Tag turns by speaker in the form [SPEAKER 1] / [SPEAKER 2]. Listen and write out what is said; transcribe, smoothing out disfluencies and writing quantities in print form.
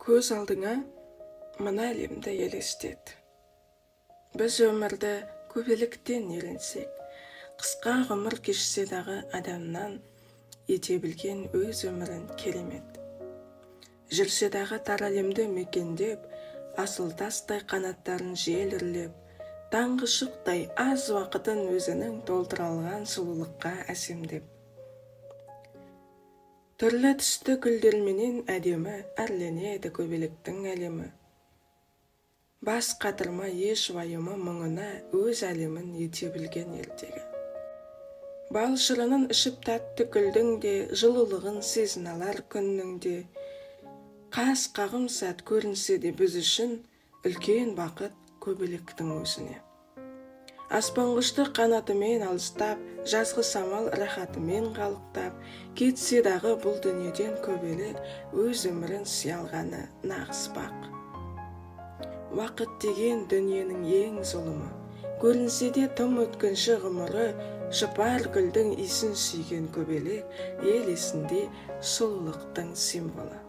[SPEAKER 1] Көз алдыңа мына әлемді елестет. Біз өмірді көбеліктен үйренсек, қысқа ғұмыр кешсе дағы адамнан ете білген өз өмірін керемет. Жүрсе дағы тар әлемді мекендеп, асыл тастай қанаттарын жел үрлеп, таңғы шықтай аз уақытын өзінің толтыра алған сұлулыққа әсемдеп. Түрлі түсті гүлдерменен әдемі әрленеді көбелектің әлемі. Бас қатырма еш уайымы мұңына өз әлемін ете білген ертегі. Бал шырынын ішіп тәтті гүлдің де, жылулығын сезін алар күннің де. Қас қағым сәт көрінсе де біз үшін үлкен бақыт көбелектің өзіне. Аспанғышты қанатымен алыстап, жазғы самал рахатымен қалықтап, кетсе дағы бұл дүниеден көбелек өз өмірін сый алғаны нағыз бақ. Уақыт деген дүниенің ең зұлымы, көрінсе де тым өткінші ғұмыры, жұпар гүлдің иісін сүйген көбелек ел есінде сұлулықтың символы.